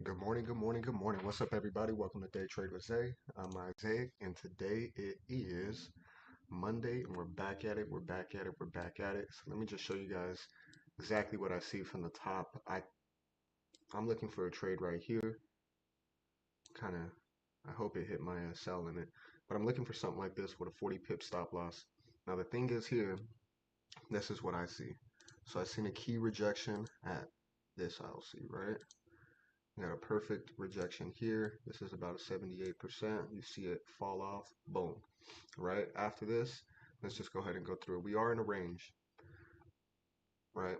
Good morning, good morning, good morning. What's up, everybody? Welcome to Day Trade with Zay. I'm Isaiah, and today it is Monday, and we're back at it. We're back at it. We're back at it. So let me just show you guys exactly what I see from the top. I'm looking for a trade right here. Kind of, I hope it hit my sell limit, but I'm looking for something like this with a 40 pip stop loss. Now the thing is here, this is what I see. So I seen a key rejection at this ILC, right? We got a perfect rejection here. This is about a 78%. You see it fall off. Boom. Right after this, let's just go ahead and go through it. We are in a range, right?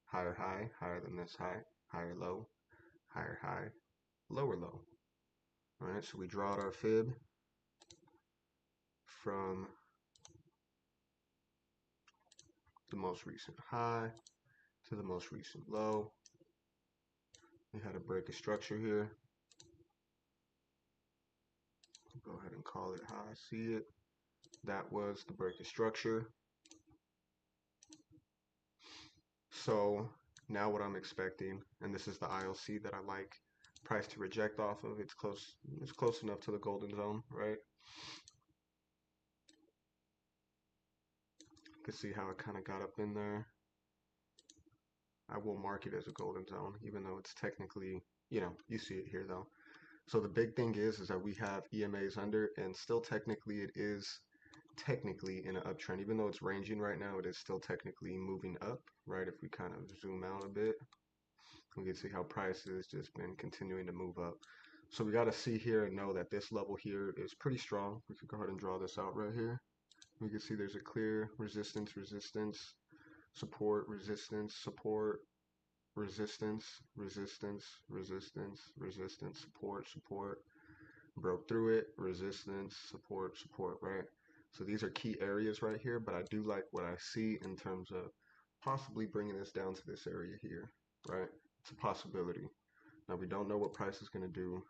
Higher high, higher than this high, higher low, higher high, lower low. All right, so we draw out our fib from the most recent high to the most recent low. We had a break of structure here. Go ahead and call it how I see it. That was the break of structure. So now what I'm expecting, and this is the ILC that I like price to reject off of. It's close enough to the golden zone, right? You can see how it kind of got up in there. I will mark it as a golden zone, even though it's technically, you see it here though. So the big thing is that we have EMAs under, and still technically it is technically in an uptrend. Even though it's ranging right now, it is still technically moving up, right? If we kind of zoom out a bit, we can see how price has just been continuing to move up. So we got to see here and know that this level here is pretty strong. We could go ahead and draw this out right here. We can see there's a clear resistance, resistance, support, resistance, support, resistance, resistance, resistance, resistance, support, support, broke through it, resistance, support, support, right? So these are key areas right here, but I do like what I see in terms of possibly bringing this down to this area here, right? It's a possibility. Now we don't know what price is going to do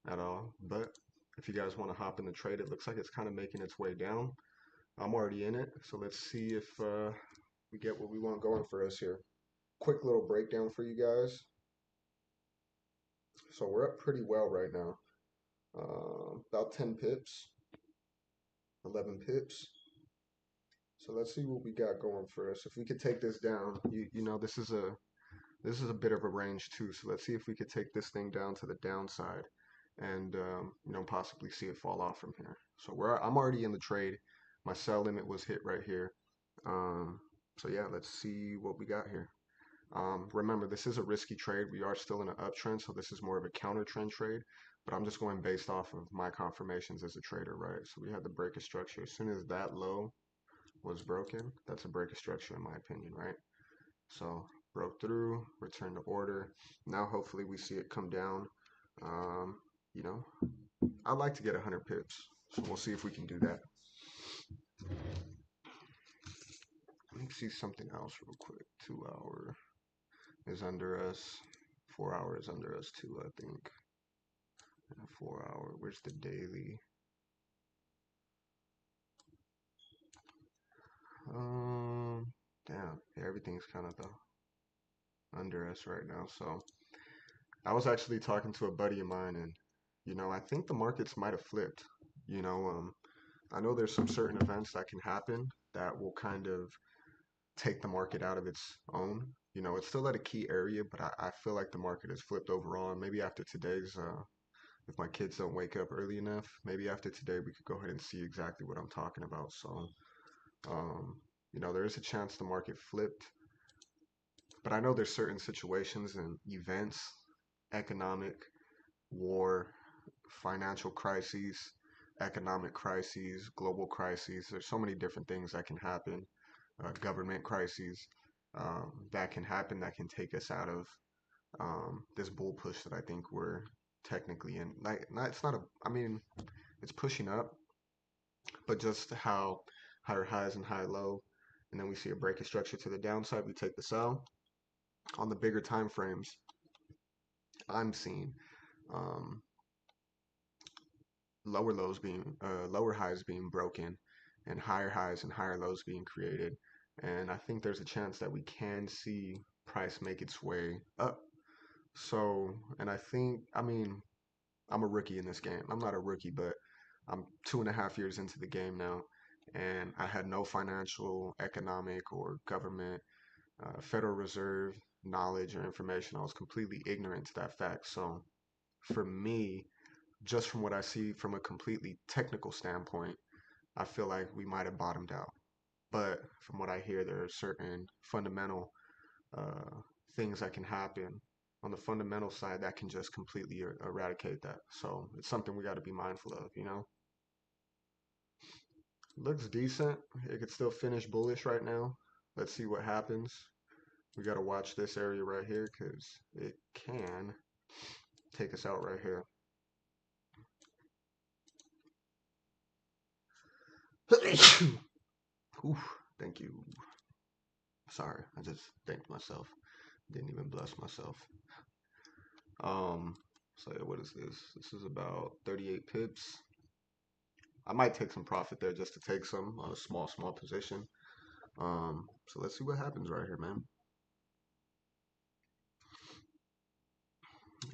at all, but if you guys want to hop in the trade, it looks like it's kind of making its way down. I'm already in it, so let's see if we get what we want going for us here. Quick little breakdown for you guys. So we're up pretty well right now. About 10 pips, 11 pips. So let's see what we got going for us. If we could take this down, you know this is a bit of a range too. So let's see if we could take this thing down to the downside, and possibly see it fall off from here. So I'm already in the trade. My sell limit was hit right here. So yeah, let's see what we got here. Remember, this is a risky trade. We are still in an uptrend, so this is more of a counter trend trade, but I'm just going based off of my confirmations as a trader, right? So we had the break of structure. As soon as that low was broken, that's a break of structure in my opinion, right? So broke through, return to order. Now hopefully we see it come down. Um, you know, I'd like to get 100 pips, so we'll see if we can do that. Let me see something else real quick. 2 hour is under us. 4 hour is under us too, I think. And a 4 hour. Where's the daily? Damn. Yeah, everything's kind of under us right now. So I was actually talking to a buddy of mine, and I think the markets might have flipped. You know, um, I know there's some certain events that can happen that will kind of take the market out of its own. It's still at a key area, but I feel like the market has flipped overall. And maybe after today's, if my kids don't wake up early enough, maybe after today we could go ahead and see exactly what I'm talking about. So, um, there is a chance the market flipped, but I know there's certain situations and events, economic, war, financial crises, economic crises, global crises. There's so many different things that can happen, government crises that can happen that can take us out of this bull push that I think we're technically in. Like, not, it's not a, I mean, it's pushing up, but just how higher highs and high low, and then we see a break of structure to the downside. We take the sell on the bigger time frames. I'm seeing um, lower highs being broken, and higher highs and higher lows being created. And I think there's a chance that we can see price make its way up. So, and I think, I mean, I'm a rookie in this game. I'm not a rookie, but I'm 2.5 years into the game now, and I had no financial, economic, or government, Federal Reserve knowledge or information. I was completely ignorant to that fact. So, for me, just from what I see from a completely technical standpoint, I feel like we might have bottomed out. But from what I hear, there are certain fundamental uh, things that can happen on the fundamental side that can just completely eradicate that. So it's something we got to be mindful of, you know? Looks decent. It could still finish bullish right now. Let's see what happens. We got to watch this area right here because it can take us out right here. Oof, thank you. Sorry, I just thanked myself. Didn't even bless myself. Um, so yeah, what is this? This is about 38 pips. I might take some profit there just to take some small position. So let's see what happens right here, man.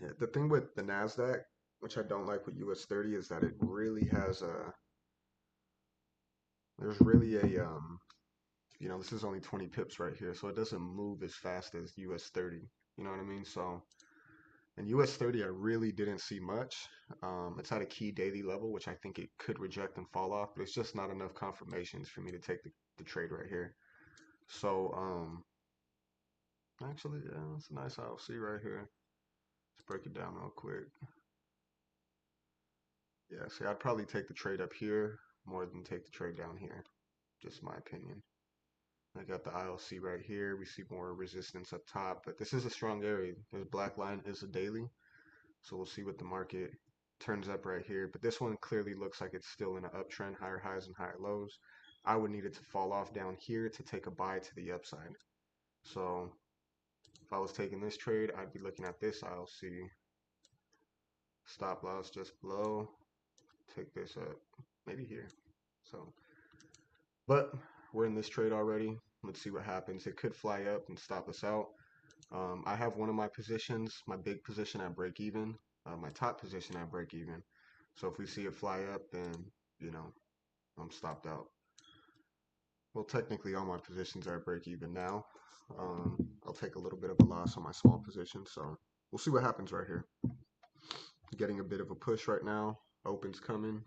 Yeah, the thing with the Nasdaq, which I don't like with US30, is that it really has a there's really a this is only 20 pips right here, so it doesn't move as fast as US30. You know what I mean? So in US30, I really didn't see much. It's at a key daily level, which I think it could reject and fall off, but it's just not enough confirmations for me to take the trade right here. So actually, yeah, it's a nice ILC right here. Let's break it down real quick. Yeah, see, I'd probably take the trade up here more than take the trade down here. Just my opinion. I got the ILC right here. We see more resistance up top, but this is a strong area. This black line is a daily, so we'll see what the market turns up right here. But this one clearly looks like it's still in an uptrend, higher highs and higher lows. I would need it to fall off down here to take a buy to the upside. So if I was taking this trade, I'd be looking at this ILC. Stop loss just below. Take this up, maybe here. So, but we're in this trade already. Let's see what happens. It could fly up and stop us out. I have one of my positions, my big position at break even, my top position at break even. So if we see it fly up, then, you know, I'm stopped out. Well, technically all my positions are at break even now. I'll take a little bit of a loss on my small position. So we'll see what happens right here. Getting a bit of a push right now. Open's coming.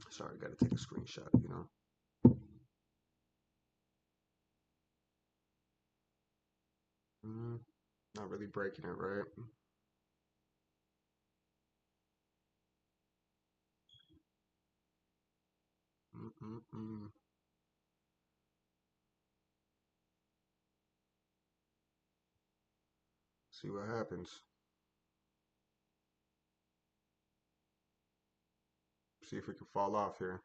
Sorry, got to take a screenshot, you know. Not really breaking it, right? Mm-mm-mm. See what happens. See if we can fall off here.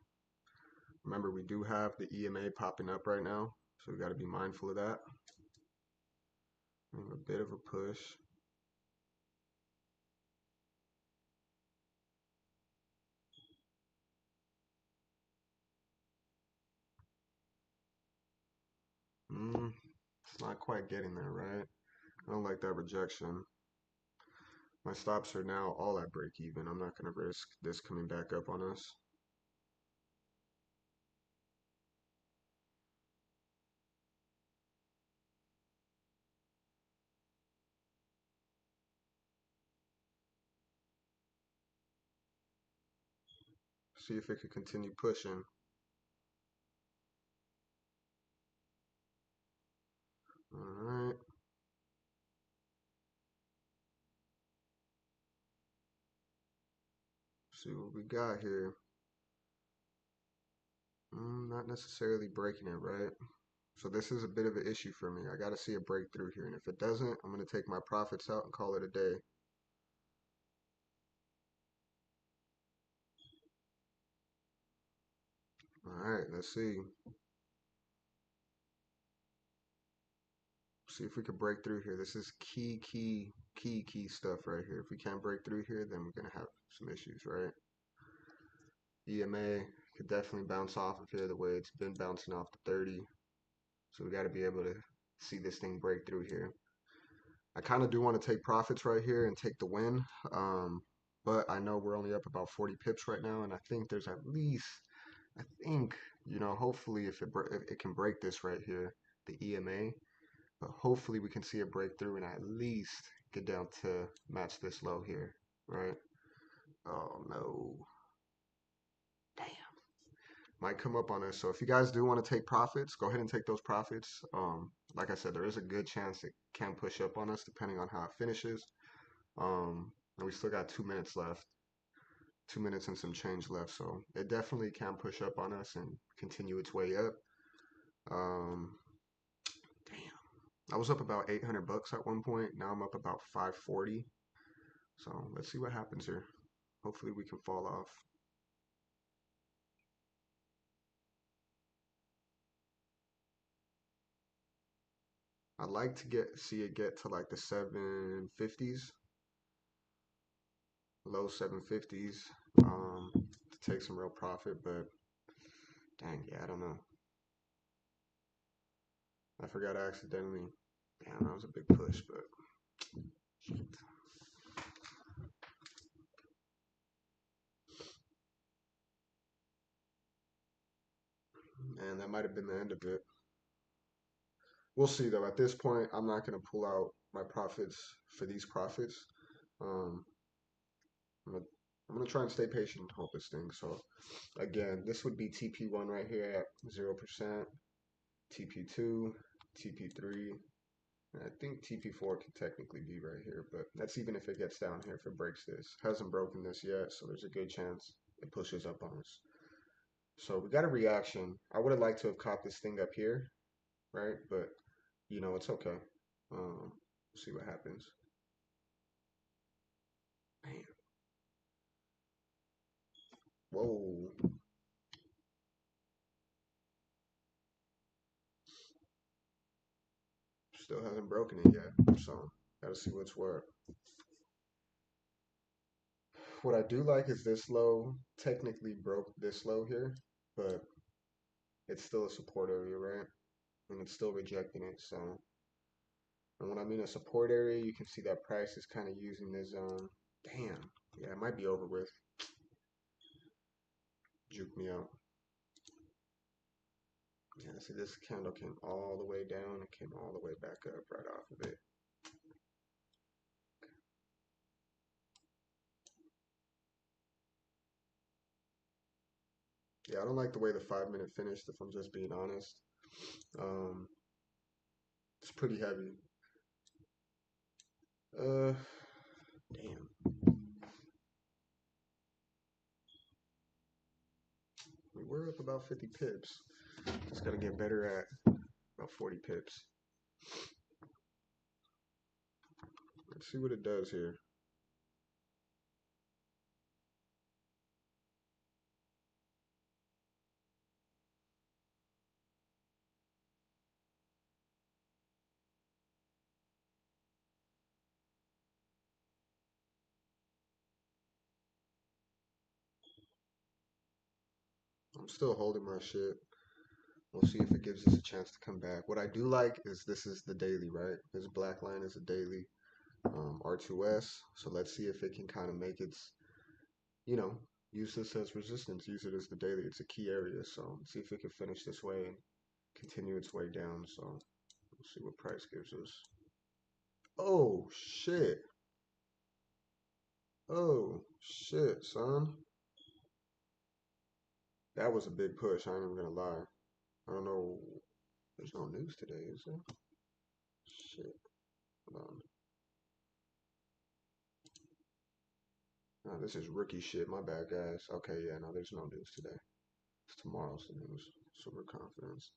Remember, we do have the EMA popping up right now, so we got to be mindful of that. A bit of a push. It's not quite getting there, right? I don't like that rejection. My stops are now all at break even. I'm not going to risk this coming back up on us. See if it could continue pushing. All right. See what we got here. Not necessarily breaking it, right? So this is a bit of an issue for me. I got to see a breakthrough here. And if it doesn't, I'm going to take my profits out and call it a day. All right, let's see. See if we can break through here. This is key stuff right here. If we can't break through here, then we're going to have some issues, right? EMA could definitely bounce off of here the way it's been bouncing off the 30. So we got to be able to see this thing break through here. I kind of do want to take profits right here and take the win. But I know we're only up about 40 pips right now, and I think there's at least, I think, hopefully if it can break this right here, the EMA, but hopefully we can see it break through and at least get down to match this low here, right? Oh no. Damn. Might come up on us. So if you guys do want to take profits, go ahead and take those profits. Like I said, there is a good chance it can push up on us depending on how it finishes. And we still got 2 minutes left, 2 minutes and some change left. So it definitely can push up on us and continue its way up. Damn. I was up about 800 bucks at one point. Now I'm up about 540. So let's see what happens here. Hopefully we can fall off. I'd like to see it get to like the 750s, low 750s, to take some real profit. But dang, yeah, I don't know. I forgot I accidentally. Damn, that was a big push, but shit. And that might have been the end of it. We'll see though. At this point, I'm not gonna pull out my profits for these profits. Um, I'm gonna, I'm gonna try and stay patient and hold this thing. So again, this would be TP1 right here at 0%, TP2, TP3. I think TP4 could technically be right here, but that's even if it gets down here, if it breaks this. Hasn't broken this yet, so there's a good chance it pushes up on us. So we got a reaction. I would have liked to have caught this thing up here, right? But, it's okay. We'll see what happens. Man. Whoa. Still hasn't broken it yet, so gotta see what's what. What I do like is this low technically broke this low here, but it's still a support area, right? And it's still rejecting it. So, and when I mean a support area, you can see that price is kind of using this zone. Damn, yeah, it might be over with. Juke me out. Yeah, see, this candle came all the way down and came all the way back up right off of it. Yeah, I don't like the way the 5 minute finished, if I'm just being honest. Um, it's pretty heavy. Damn. We were up about 50 pips. Just gotta get better at about 40 pips. Let's see what it does here. I'm still holding my shit. We'll see if it gives us a chance to come back. What I do like is this is the daily, right? This black line is a daily R2S. So let's see if it can kind of make its, you know, use this as resistance, use it as the daily. It's a key area. So let's see if it can finish this way and continue its way down. So we'll see what price gives us. Oh, shit. Oh, shit, son. That was a big push. I ain't even gonna lie. I don't know. There's no news today, is there? Shit. Hold on. No, this is rookie shit. My bad, guys. Okay, yeah, no, there's no news today. It's tomorrow's the news. Super confidence.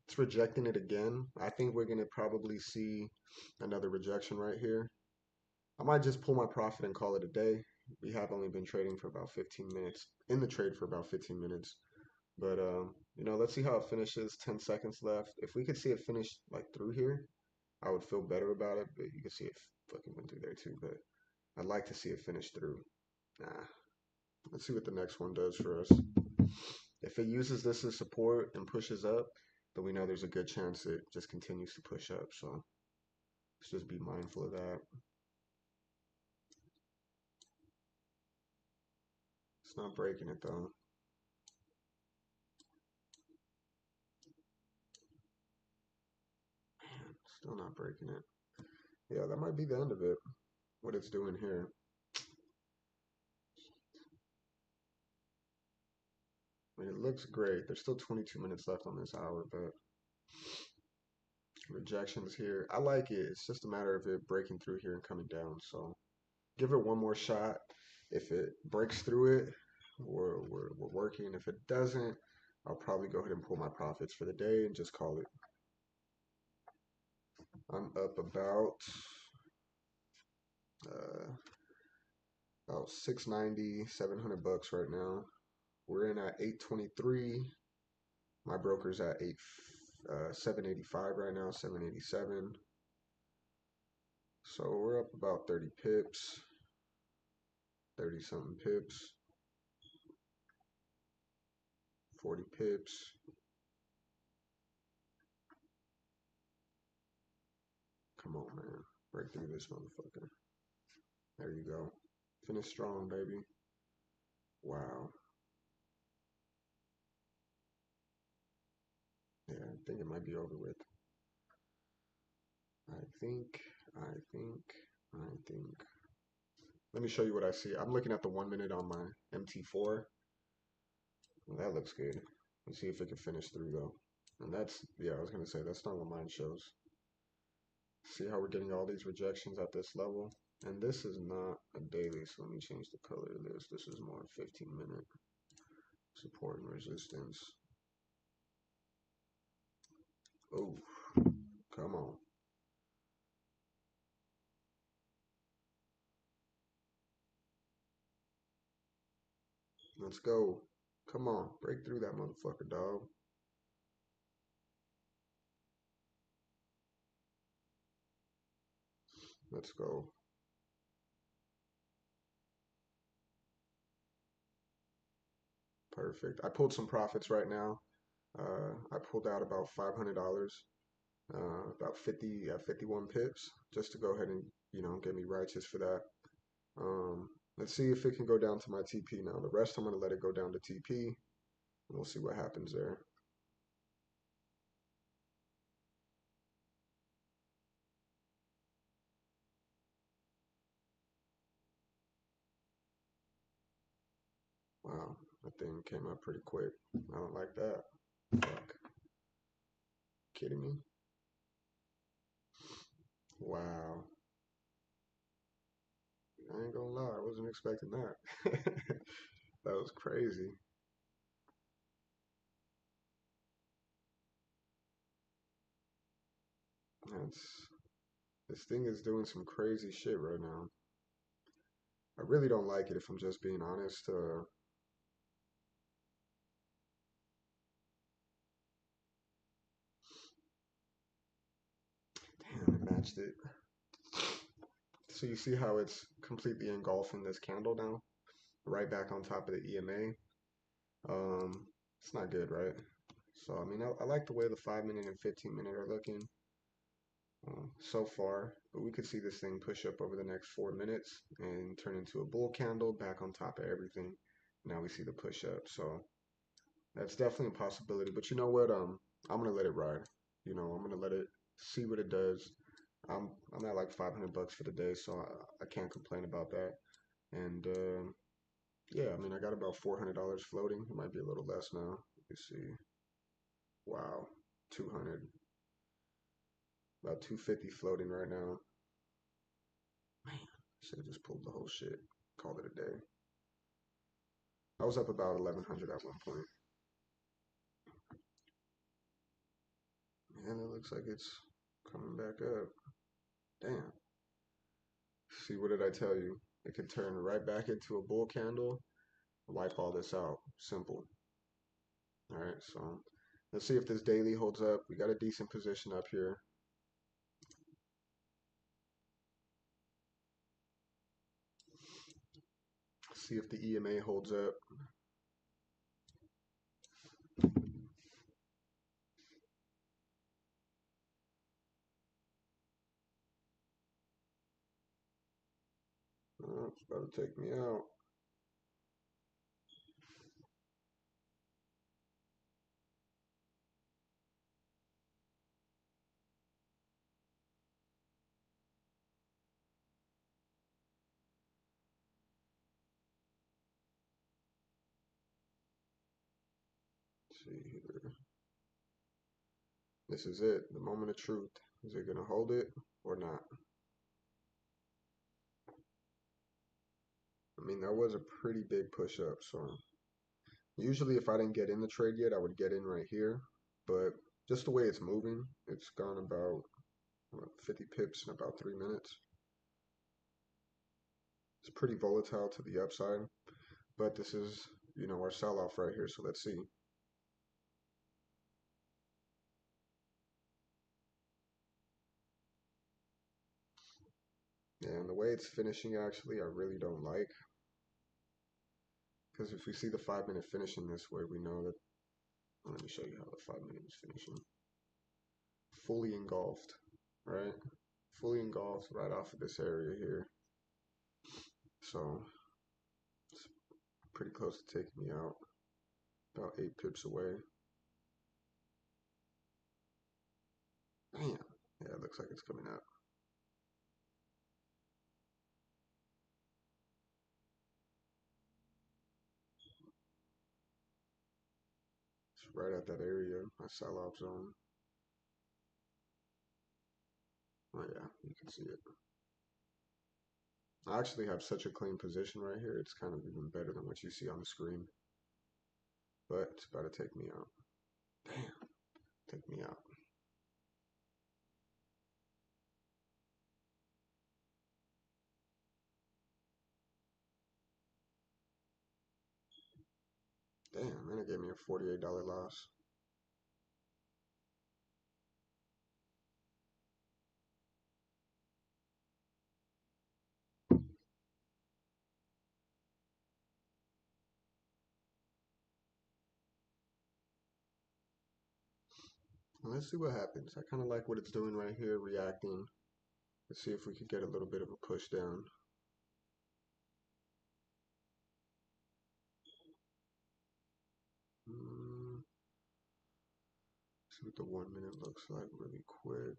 It's rejecting it again. I think we're gonna probably see another rejection right here. I might just pull my profit and call it a day. We have only been trading for about 15 minutes. In the trade for about 15 minutes. But let's see how it finishes. 10 seconds left. If we could see it finish like through here, I would feel better about it. But you can see it fucking went through there too. But I'd like to see it finish through. Nah. Let's see what the next one does for us. If it uses this as support and pushes up, But we know there's a good chance it just continues to push up. So let's just be mindful of that. It's not breaking it though. Man, still not breaking it. Yeah, that might be the end of it. What it's doing here. I mean, it looks great. There's still 22 minutes left on this hour, but rejections here. I like it. It's just a matter of it breaking through here and coming down. So give it one more shot. If it breaks through it, we're working. If it doesn't, I'll probably go ahead and pull my profits for the day and just call it. I'm up uh, about 690, 700 bucks right now. We're in at 823. My broker's at 785 right now, 787. So we're up about 30 pips, 30 something pips, 40 pips. Come on, man. Break through this motherfucker. There you go. Finish strong, baby. Wow. Yeah, I think it might be over with. I think. Let me show you what I see. I'm looking at the 1 minute on my MT4. Well, that looks good. Let's see if it can finish through though. And that's, yeah, I was gonna say that's not what mine shows. See how we're getting all these rejections at this level? And this is not a daily, so let me change the color of this. This is more 15-minute support and resistance. Oh, come on. Let's go. Come on, break through that motherfucker, dog. Let's go. Perfect. I pulled some profits right now. I pulled out about $500, about 51 pips, just to go ahead and get me righteous for that. Let's see if it can go down to my TP now. The rest I'm gonna let it go down to TP, and we'll see what happens there. Wow, that thing came up pretty quick. I don't like that. Fuck. Kidding me? Wow. I ain't gonna lie, I wasn't expecting that. That was crazy. That's This thing is doing some crazy shit right now. I really don't like it if I'm just being honest. Damn, it matched it. So you see how it's completely engulfing this candle now? Right back on top of the EMA. It's not good, right? So, I mean, I like the way the 5 minute and 15 minute are looking so far, but we could see this thing push up over the next 4 minutes and turn into a bull candle back on top of everything. Now we see the push up. So that's definitely a possibility. But you know what? I'm gonna let it ride. I'm gonna let it see what it does. I'm at like 500 bucks for the day, so I can't complain about that. And yeah, I mean, I got about $400 floating. It might be a little less now. Let me see. Wow, 200, about 250 floating right now. Man, should have just pulled the whole shit. Called it a day. I was up about 1100 at one point. And it looks like it's coming back up. Damn. See, what did I tell you? It can turn right back into a bull candle. Wipe all this out. Simple. All right, so let's see if this daily holds up. We got a decent position up here. See if the EMA holds up. about to take me out. Let's see here. This is it, the moment of truth. Is it gonna hold it or not? I mean, that was a pretty big push up, so usually if I didn't get in the trade yet, I would get in right here. But just the way it's moving, it's gone about 50 pips in about 3 minutes. It's pretty volatile to the upside, but this is, our sell-off right here, so let's see. Yeah, and the way it's finishing, actually, I really don't like. Because if we see the 5-minute finishing this way, we know that, let me show you how the 5-minute is finishing. Fully engulfed, right? Fully engulfed right off of this area here. So, it's pretty close to taking me out. About 8 pips away. Damn. Yeah, it looks like it's coming up. It's right at that area, my sell-off zone. Oh yeah, you can see it. I actually have such a clean position right here, it's kind of even better than what you see on the screen. But it's about to take me out. Damn, take me out. Damn, man, it gave me a $48 loss. Well, let's see what happens. I kind of like what it's doing right here, reacting. Let's see if we could get a little bit of a push down. See what the 1 minute looks like really quick.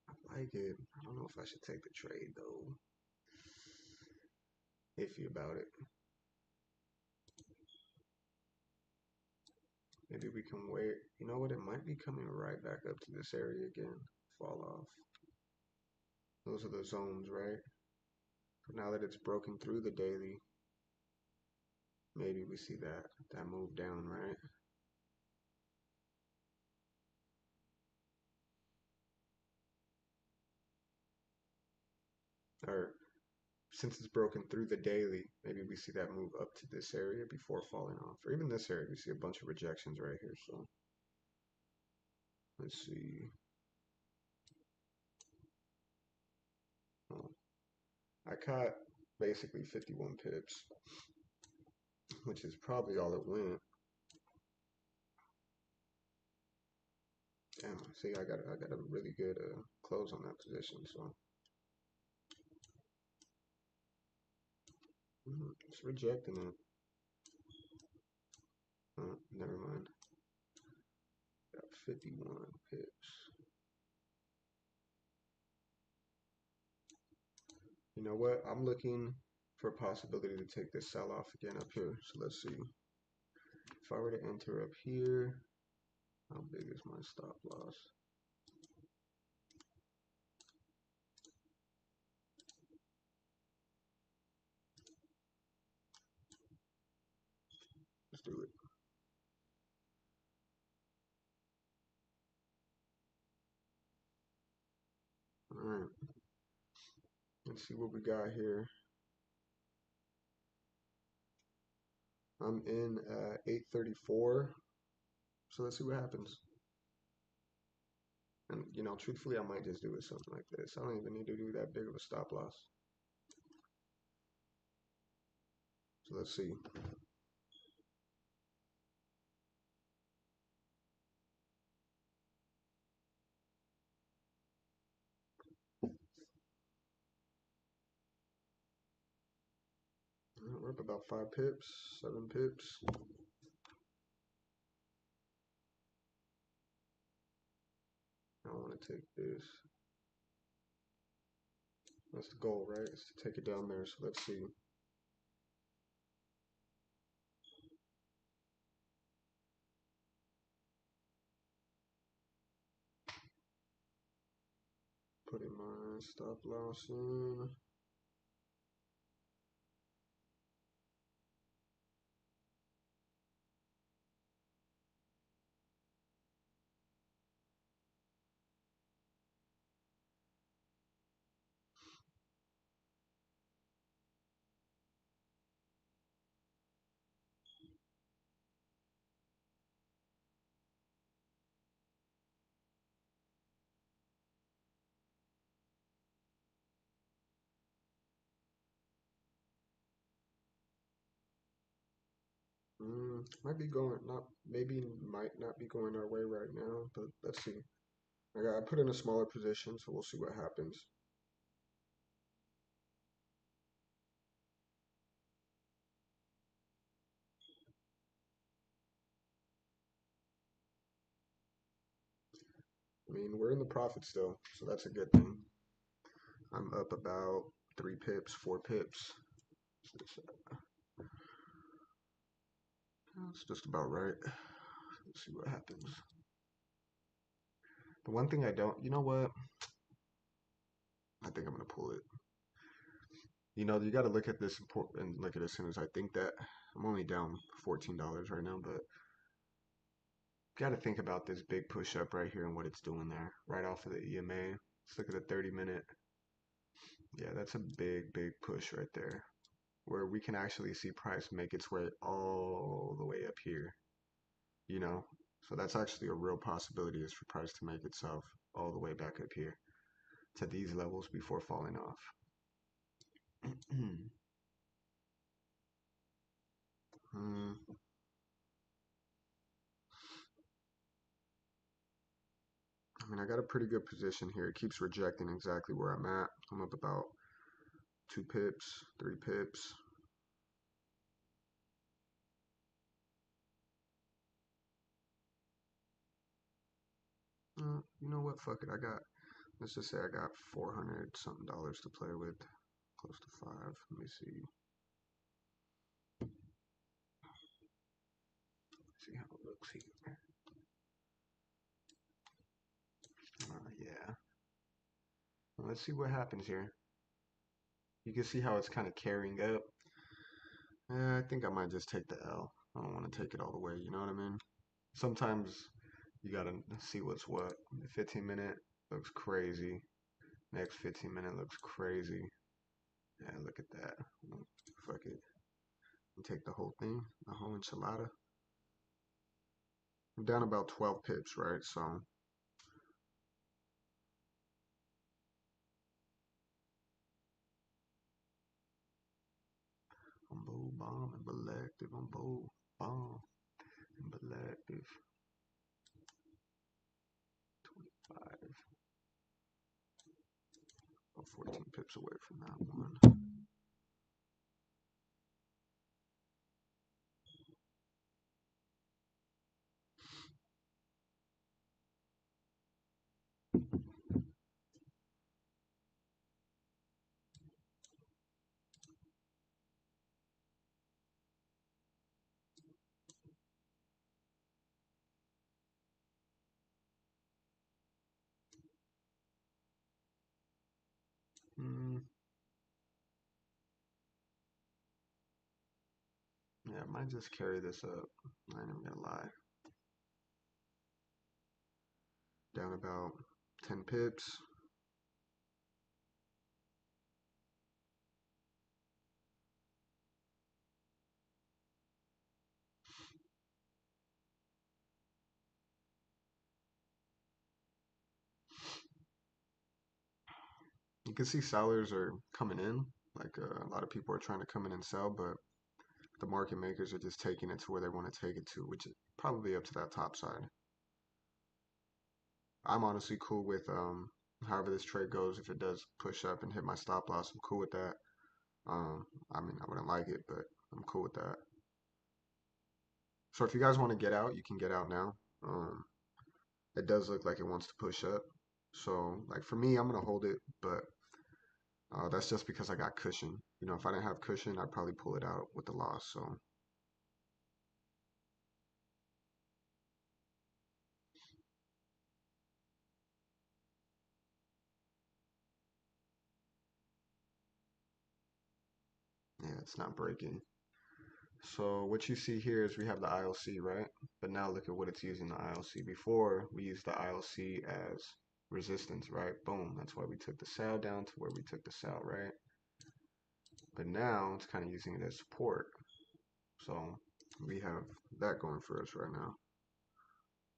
I like it. I don't know if I should take the trade though. Iffy about it. Maybe we can wait. You know what? It might be coming right back up to this area again. Fall off. Those are the zones, right? But now that it's broken through the daily, maybe we see that move down, right? Or since it's broken through the daily, maybe we see that move up to this area before falling off. Or even this area, we see a bunch of rejections right here. So let's see. Oh, I caught basically 51 pips, which is probably all it went. Damn, see, I got a really good close on that position. So it's rejecting it. Never mind. Got 51 pips. You know what? I'm looking for a possibility to take this sell off again up here. So let's see. If I were to enter up here, how big is my stop loss? Let's do it. All right. Let's see what we got here. I'm in 834. So let's see what happens. And, truthfully, I might just do it something like this. I don't even need to do that big of a stop loss. So let's see. We're up about 5 pips, 7 pips. I want to take this. That's the goal, right? Is to take it down there. So let's see. Putting my stop loss in. Might be going, not, maybe might not be going our way right now, but let's see. I put in a smaller position, so we'll see what happens. I mean, we're in the profit still, so that's a good thing. I'm up about 3 pips, 4 pips. That's just about right. Let's see what happens. The one thing I don't, you know what? I think I'm gonna pull it. You know, you got to look at this and look at it as soon as I think that I'm only down $14 right now, but got to think about this big push up right here and what it's doing there, right off of the EMA. Let's look at the 30-minute. Yeah, that's a big, big push right there, where we can actually see price make its way all the way up here, you know? So that's actually a real possibility, is for price to make itself all the way back up here to these levels before falling off. Hmm. I mean, I got a pretty good position here. It keeps rejecting exactly where I'm at. I'm up about 2 pips, 3 pips. You know what? Fuck it. Let's just say I got 400 something dollars to play with. Close to 5. Let me see. See how it looks here. Yeah. Well, let's see what happens here. You can see how it's kind of carrying up. I think I might just take the L. I don't want to take it all the way, you know what I mean? Sometimes you gotta see what's what. The 15-minute looks crazy. Next 15-minute looks crazy. Yeah, look at that. Fuck it. Take the whole thing, the whole enchilada. I'm down about 12 pips, right? So I'm bold, bomb, and selective. I'm bold, bomb, and selective. 25. About 14 pips away from that one. Mm, yeah, I might just carry this up. I ain't even gonna lie. Down about 10 pips. You can see sellers are coming in. Like a lot of people are trying to come in and sell, but the market makers are just taking it to where they want to take it to, which is probably up to that top side. I'm honestly cool with however this trade goes. If it does push up and hit my stop loss, I'm cool with that. I mean, I wouldn't like it, but I'm cool with that. So if you guys want to get out, you can get out now. It does look like it wants to push up. So like for me, I'm gonna hold it, but that's just because I got cushion. You know, if I didn't have cushion, I'd probably pull it out with the loss. So yeah, it's not breaking. So what you see here is we have the ILC, right? But now look at what it's using the ILC. Before we used the ILC as resistance, right? Boom. That's why we took the sell down to where we took the sell, right? But now it's kind of using it as support. So we have that going for us right now.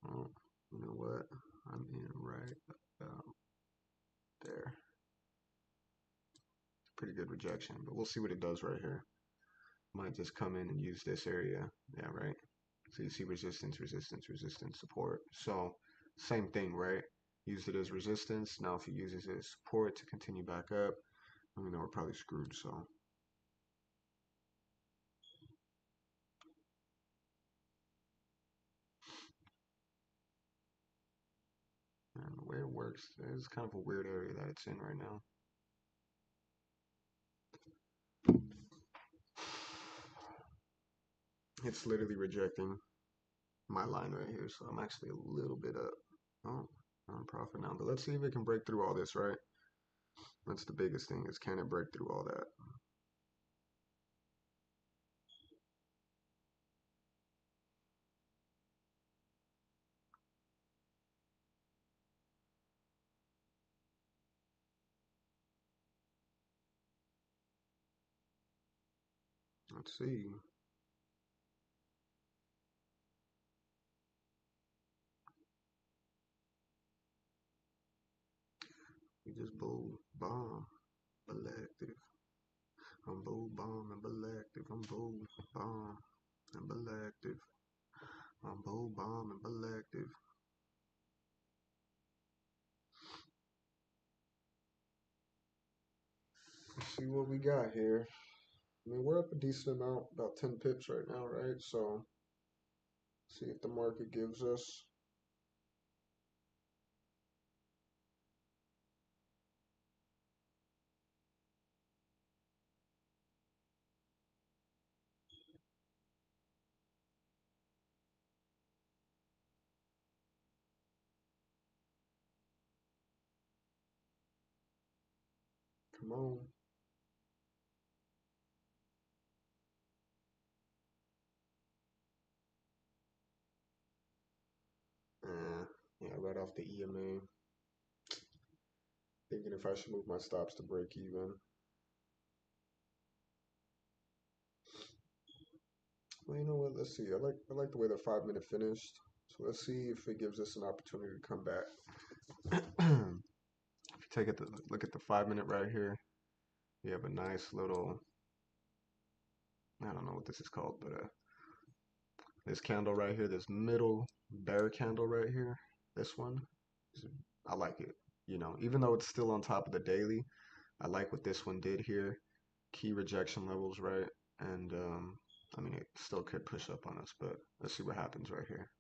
Well, you know what? I'm in right about there. Pretty good rejection, but we'll see what it does right here. Might just come in and use this area. Yeah, right. So you see resistance, resistance, resistance, support. So same thing, right? Used it as resistance. Now if he uses it as support to continue back up, I mean, we're probably screwed. So and the way it works is kind of a weird area that it's in right now. It's literally rejecting my line right here. So I'm actually a little bit up. Oh, I'm on profit now. But let's see if it can break through all this, right? That's the biggest thing is can it break through all that? Let's see. We just bull bomb elective. I'm bull bomb and elective. I'm bull bomb and elective. I'm bull bomb and elective. Let's see what we got here. I mean, we're up a decent amount, about 10 pips right now, right? So, see if the market gives us. Come on. Yeah, right off the EMA. Thinking if I should move my stops to break even. Well, you know what? Let's see. I like the way the 5 minute finished. So let's see if it gives us an opportunity to come back. If you take a look at the 5 minute right here, you have a nice little, I don't know what this is called, but this candle right here, this middle bear candle right here, this one, I like it. You know, even though it's still on top of the daily, I like what this one did here. Key rejection levels, right? And I mean, it still could push up on us, but let's see what happens right here.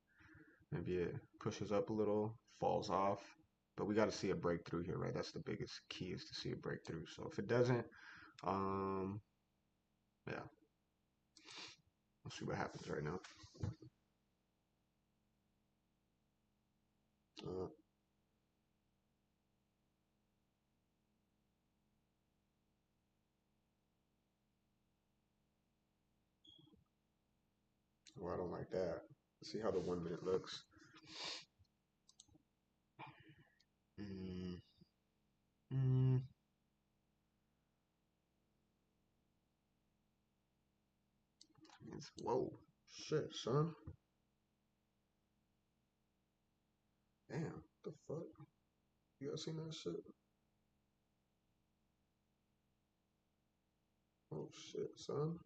Maybe it pushes up a little, falls off, but we got to see a breakthrough here, right? That's the biggest key is to see a breakthrough. So if it doesn't, um, yeah, we'll see what happens right now. Uh, well, I don't like that. Let's see how the 1 minute looks. Mm, mm, whoa, shit, son. Damn, the fuck? You guys seen that shit? Oh shit, son.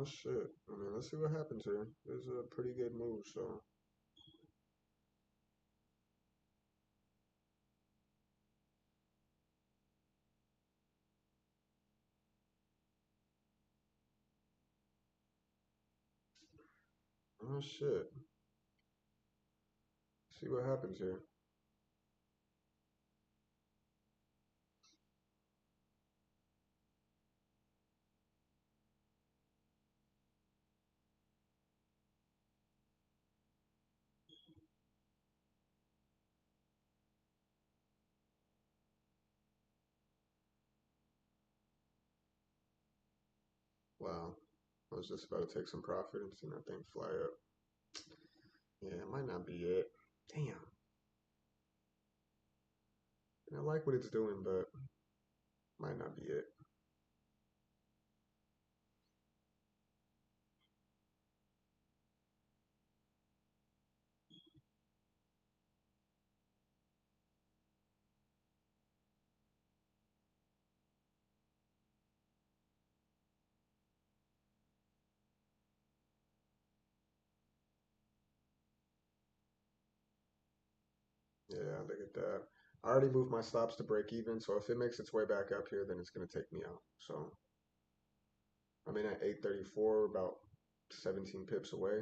Oh shit. I mean, let's see what happens here. This is a pretty good move, so. Oh shit. See what happens here. Wow. I was just about to take some profit and see that thing fly up. Yeah, it might not be it. Damn. I like what it's doing, but might not be it. Yeah, look at that. I already moved my stops to break even, so if it makes its way back up here, then it's gonna take me out. So I'm in at 834, about 17 pips away.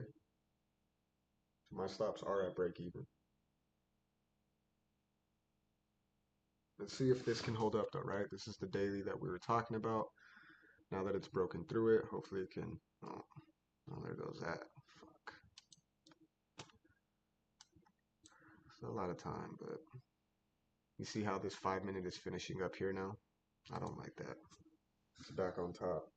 So my stops are at break even. Let's see if this can hold up though, right? This is the daily that we were talking about. Now that it's broken through it, hopefully it can. Oh, oh there goes that. Fuck. It's a lot of time, but you see how this 5 minute is finishing up here now? I don't like that. It's back on top.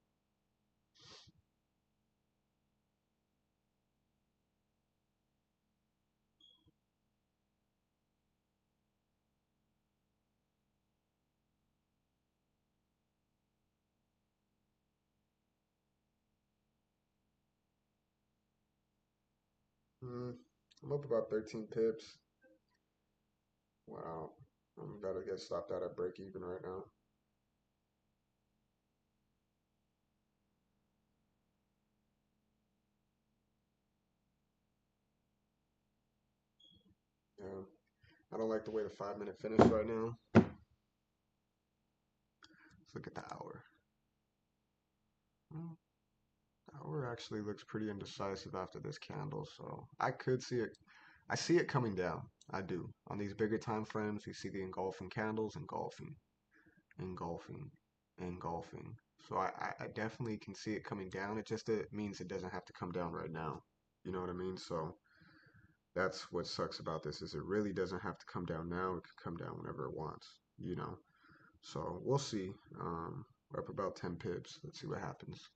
I'm up about 13 pips. Wow. I'm about to get stopped out at break even right now. Yeah. I don't like the way the 5 minute finished right now. Let's look at the hour. Hmm, the hour actually looks pretty indecisive after this candle, so I could see it. I see it coming down. I do. On these bigger time frames, you see the engulfing candles, engulfing, engulfing, engulfing. So I definitely can see it coming down. It just it means it doesn't have to come down right now. You know what I mean? So that's what sucks about this is it really doesn't have to come down now. It can come down whenever it wants. You know. So we'll see. We're up about 10 pips. Let's see what happens.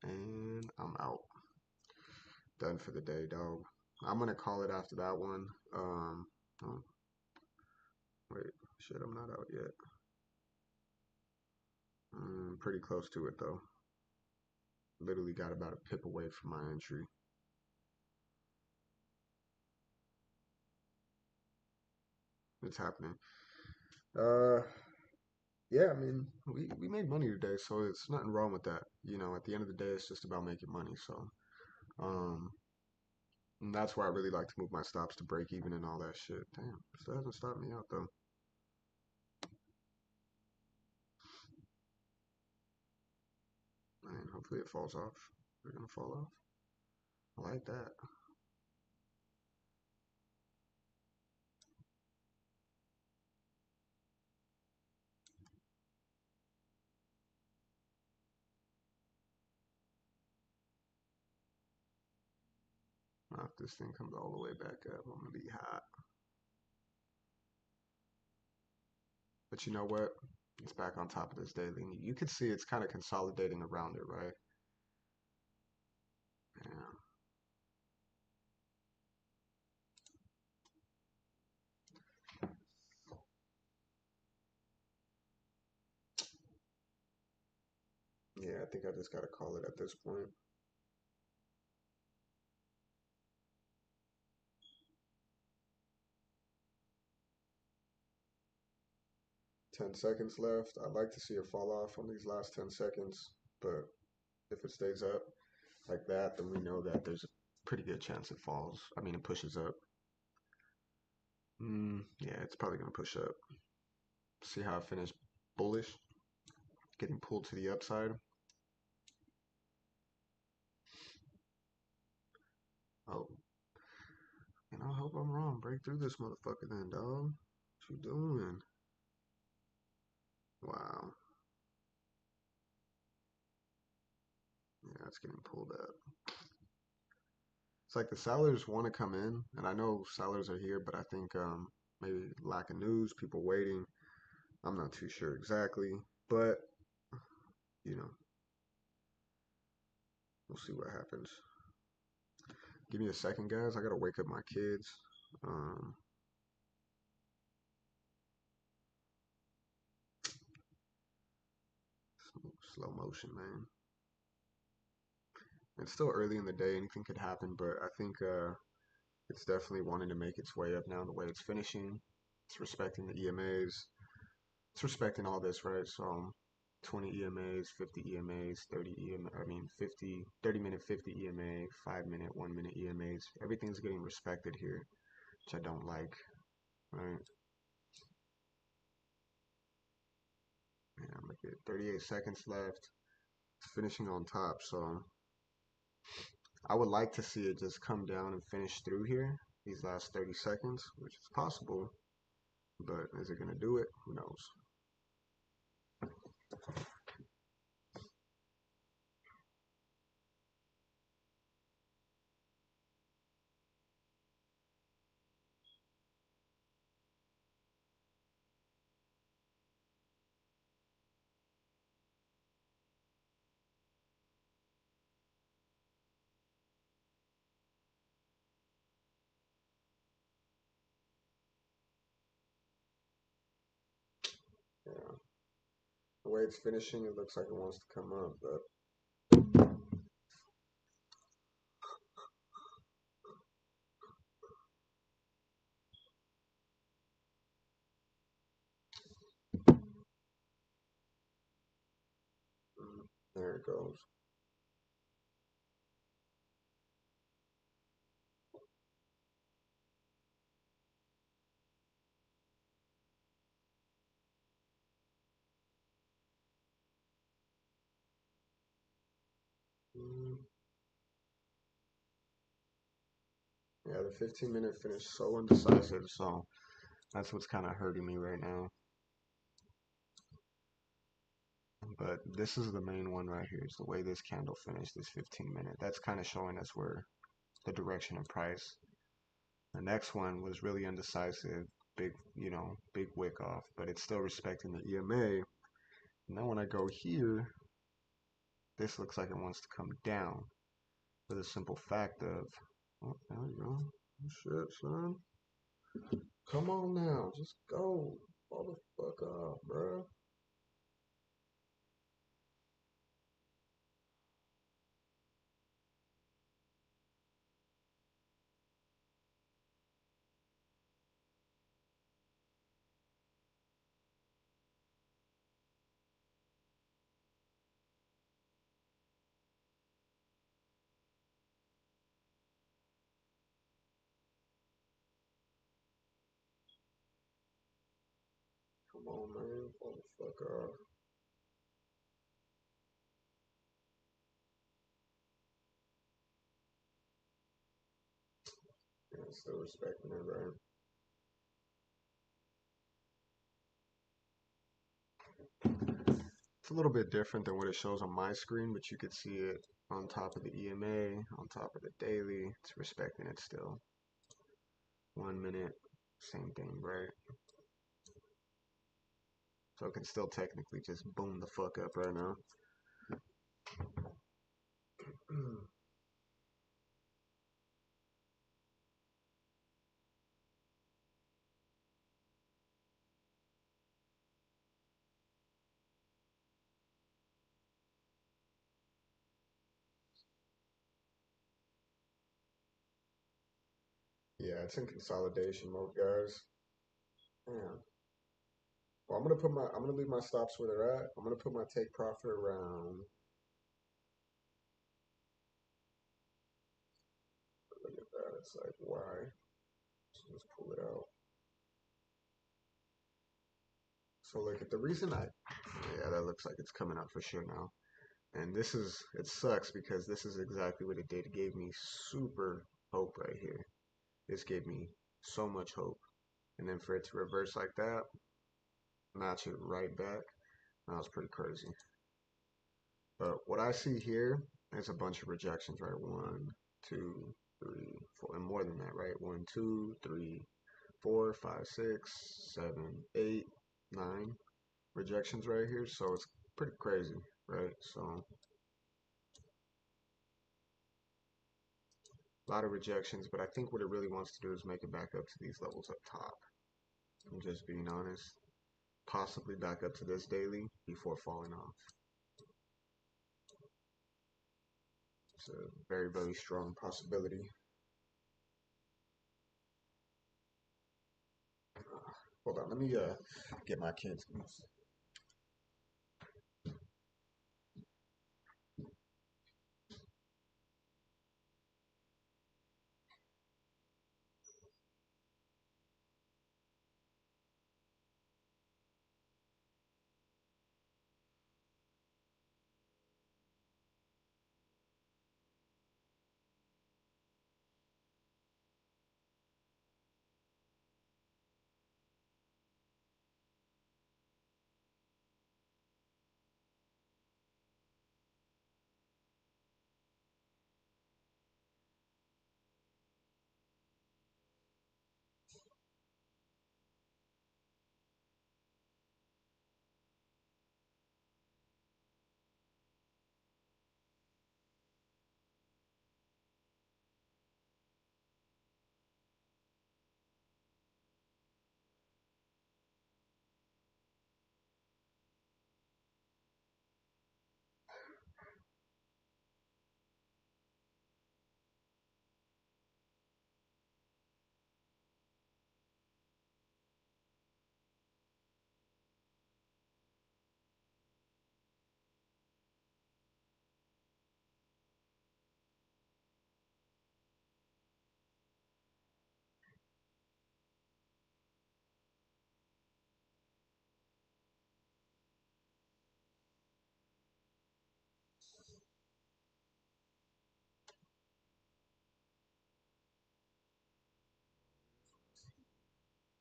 And I'm out. Done for the day, dog. I'm gonna call it after that one. Oh, wait, shit, I'm not out yet. Pretty close to it though. Literally got about a pip away from my entry. It's happening. Uh, yeah, I mean, we made money today, so it's nothing wrong with that. You know, at the end of the day, it's just about making money. So, um, and that's why I really like to move my stops to break even and all that shit. Damn, still hasn't stopped me out though. Man, hopefully it falls off. They're gonna fall off. I like that. Now, if this thing comes all the way back up, I'm gonna be hot. But you know what? It's back on top of this daily. And you can see it's kind of consolidating around it, right? Yeah. Yeah, I think I just gotta call it at this point. 10 seconds left. I'd like to see a fall off on these last 10 seconds, but if it stays up like that, then we know that there's a pretty good chance it falls. I mean, it pushes up. Yeah, it's probably gonna push up. See how I finished bullish, getting pulled to the upside. Oh, and I hope I'm wrong. Break through this motherfucker then, dog. What you doing? Wow. Yeah, it's getting pulled up. It's like the sellers want to come in, and I know sellers are here, but I think maybe lack of news, people waiting. I'm not too sure exactly, but you know, we'll see what happens. Give me a second, guys. I gotta wake up my kids. Um, Slow motion, man. It's still early in the day. Anything could happen, but I think it's definitely wanting to make its way up now. The way it's finishing, it's respecting the EMAs. It's respecting all this, right? So 20 EMAs, 50 EMAs, 30 EMA, I mean 50, 30-minute 50 EMA, 5-minute, 1-minute EMAs. Everything's getting respected here, which I don't like, right? Yeah, look at 38 seconds left. It's finishing on top, so I would like to see it just come down and finish through here, these last 30 seconds, which is possible, but is it going to do it? Who knows? Yeah. The way it's finishing, it looks like it wants to come up, but there it goes. Mm, Yeah, the 15-minute finish so indecisive, so that's what's kind of hurting me right now. But this is the main one right here. Is the way this candle finished this 15-minute. That's kind of showing us where the direction of price. The next one was really indecisive, big, big wick off, but it's still respecting the EMA. Now when I go here, this looks like it wants to come down for the simple fact of, oh, there we go. Oh, shit, son. Come on now, just go. Fall the fuck off, bro. Come on, man. Fall the fuck off. Yeah, still respecting it, right? It's a little bit different than what it shows on my screen, but you could see it on top of the EMA, on top of the daily. It's respecting it still. 1 minute, same thing, right? So it can still technically just boom the fuck up right now. Yeah, it's in consolidation mode, guys. Damn. Well, I'm gonna leave my stops where they're at. I'm gonna put my take profit around. Look at that. It's like why? So let's pull it out. So look at the reason yeah, that looks like it's coming up for sure now. And it sucks because this is exactly what it did. It gave me super hope right here. This gave me so much hope. And then for it to reverse like that, match it right back, that was pretty crazy. But what I see here is a bunch of rejections, right? 1, 2, 3, 4, and more than that, right? 1, 2, 3, 4, 5, 6, 7, 8, 9 rejections right here. So it's pretty crazy, right? So a lot of rejections, but I think what it really wants to do is make it back up to these levels up top. I'm just being honest. Possibly back up to this daily before falling off. It's a very, very strong possibility. Hold on, let me get my kids.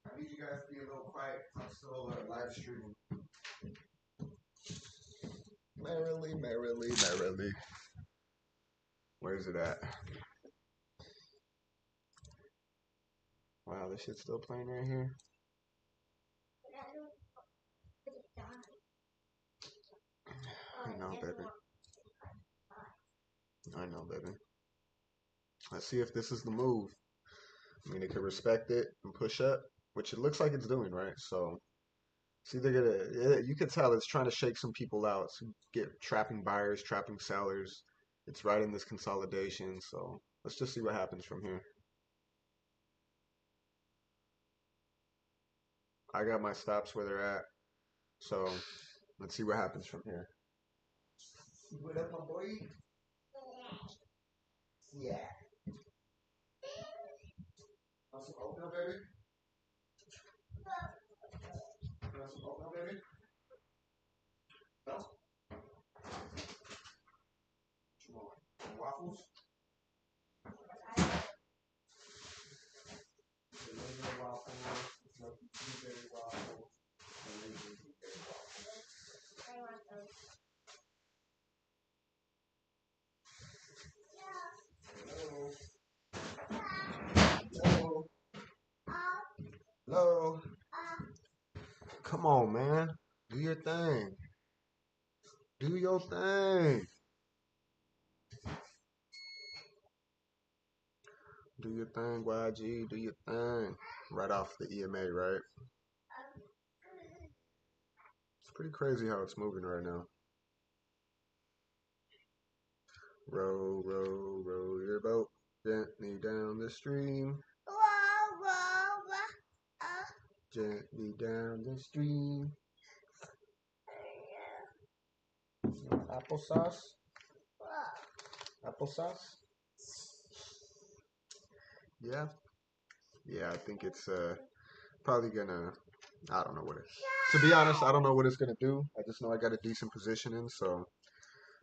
I need you guys to be a little quiet. I'm still live streaming. Merrily, merrily, merrily. Where's it at? Wow, this shit's still playing right here. I know, baby. I know, baby. Let's see if this is the move. I mean, it could respect it and push up, which it looks like it's doing, right? So it's either gonna, you can tell it's trying to shake some people out, so get trapping buyers, trapping sellers. It's right in this consolidation, so let's just see what happens from here. I got my stops where they're at, so let's see what happens from here. What up, my boy? Yeah. Want some oatmeal, baby? Want some oatmeal, baby? No. What you want? Some waffles? Vanilla waffles, blueberry waffles, blueberry waffles. I want those. Hello. Hello. Hello. Come on, man. Do your thing. Do your thing. Do your thing, YG. Do your thing. Right off the EMA, right? It's pretty crazy how it's moving right now. Row, row, row your boat gently down the stream. Gently down the stream. Applesauce? Applesauce? Yeah. Yeah, I think it's probably gonna, I don't know what it, to be honest, I don't know what it's gonna do. I just know I got a decent position in, so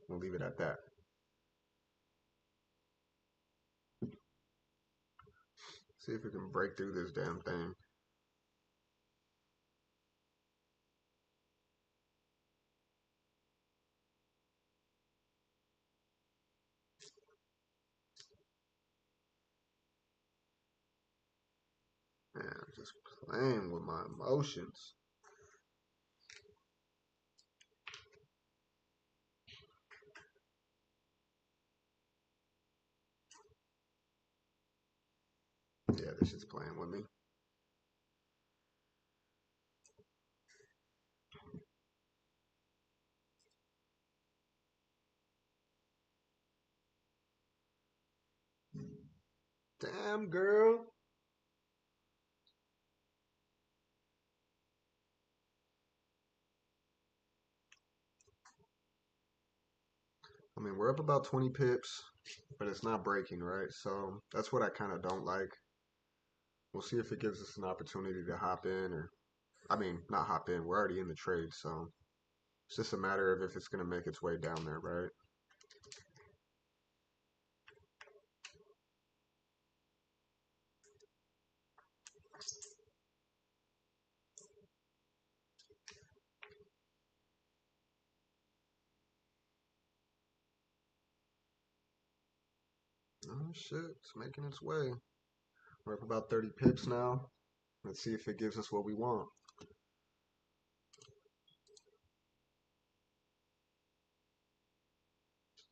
we'll leave it at that. See if we can break through this damn thing. Man, I'm just playing with my emotions. Yeah, this is playing with me. Damn, girl. I mean, we're up about 20 pips, but it's not breaking, right? So that's what I kind of don't like. We'll see if it gives us an opportunity to hop in, or, I mean, not hop in. We're already in the trade, so it's just a matter of if it's going to make its way down there, right? Oh, shit. It's making its way. We're up about 30 pips now. Let's see if it gives us what we want.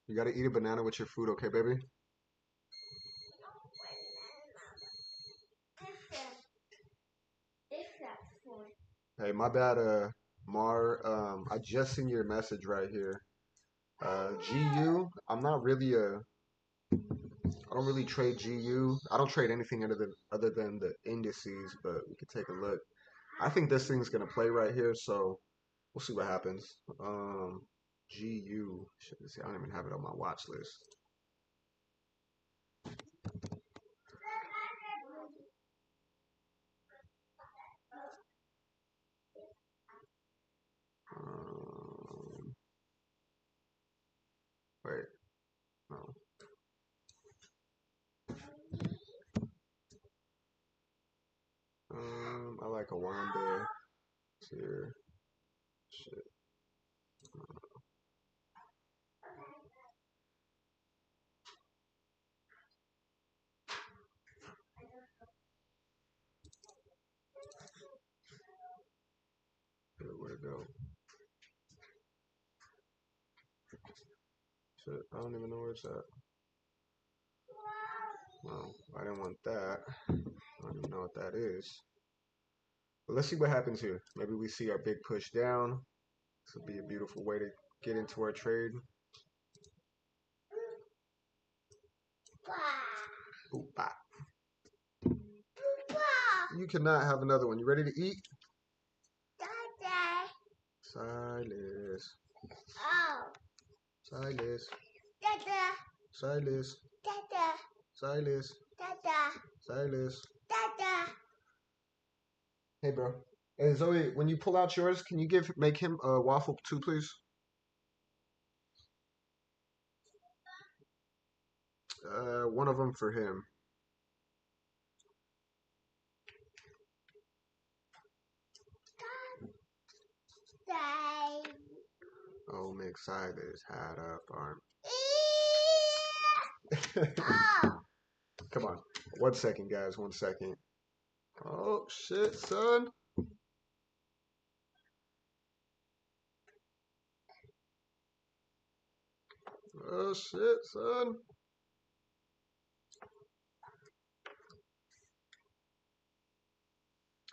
You got to eat a banana with your food, okay, baby? Hey, my bad, Mar. I just seen your message right here. GU, I'm not really I don't really trade GU. I don't trade anything other than the indices, but we could take a look. I think this thing's gonna play right here, so we'll see what happens. GU. See, I don't even have it on my watch list. Um, wait, no. I like a Wanda here. Shit. Where'd it go? Shit, I don't even know where it's at. Well, I didn't want that. I don't even know what that is. But let's see what happens here. Maybe we see our big push down. This would be a beautiful way to get into our trade. Boop, bop. You cannot have another one. You ready to eat? Silas. Silas. Silas. Silas. Silas. Hey, bro. Hey, Zoe, when you pull out yours, can you make him a waffle too, please? One of them for him. Oh, make Silas hat up, arm. Come on. 1 second, guys. 1 second. Oh, shit, son. Oh, shit, son.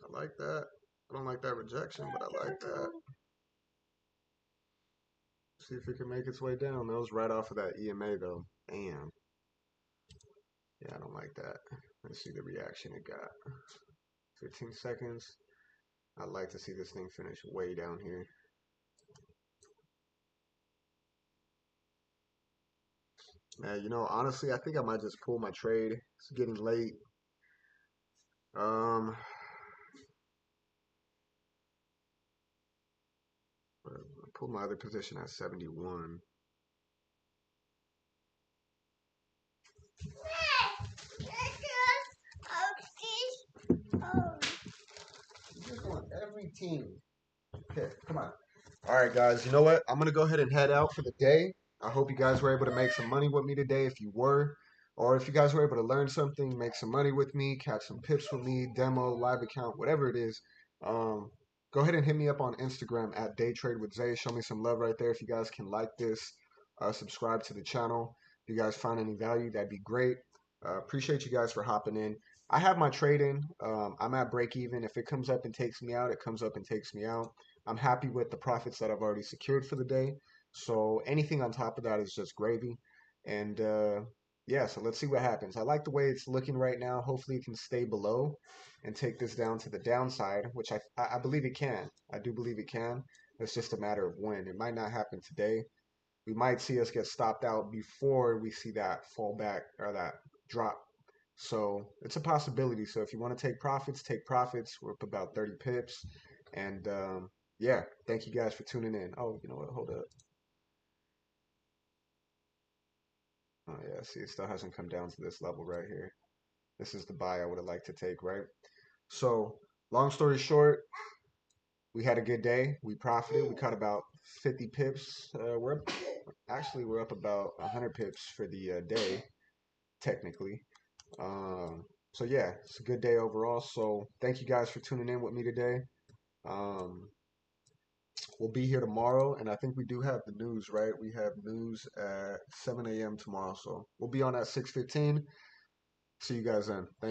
I like that. I don't like that rejection, but I like that. See if it can make its way down. That was right off of that EMA, though. Damn. Yeah, I don't like that. Let's see the reaction it got. 15 seconds. I'd like to see this thing finish way down here. You know, honestly, I think I might just pull my trade. It's getting late. Um, I pulled my other position at 71. You just want every team. Okay, come on. All right, guys. You know what? I'm gonna go ahead and head out for the day. I hope you guys were able to make some money with me today. If you were, or if you guys were able to learn something, make some money with me, catch some pips with me, demo, live account, whatever it is. Um, Go ahead and hit me up on Instagram at Day Trade with Zay. Show me some love right there. If you guys can like this, subscribe to the channel. If you guys find any value, that'd be great. Appreciate you guys for hopping in. I have my trade in. I'm at break even. If it comes up and takes me out, it comes up and takes me out. I'm happy with the profits that I've already secured for the day. So anything on top of that is just gravy. And yeah, so let's see what happens. I like the way it's looking right now. Hopefully it can stay below and take this down to the downside, which I believe it can. I do believe it can. It's just a matter of when. It might not happen today. We might see us get stopped out before we see that fall back or that drop. So it's a possibility. So if you want to take profits, take profits. We're up about 30 pips. And yeah, thank you guys for tuning in. Oh, you know what? Hold up. Oh yeah, see, it still hasn't come down to this level right here. This is the buy I would have liked to take, right? So long story short, we had a good day. We profited. We caught about 50 pips. We're up about 100 pips for the day, technically. So yeah, it's a good day overall. So thank you guys for tuning in with me today. Um, we'll be here tomorrow, and I think we do have the news, right? We have news at 7 a.m. tomorrow, so we'll be on at 6:15. See you guys then. Thank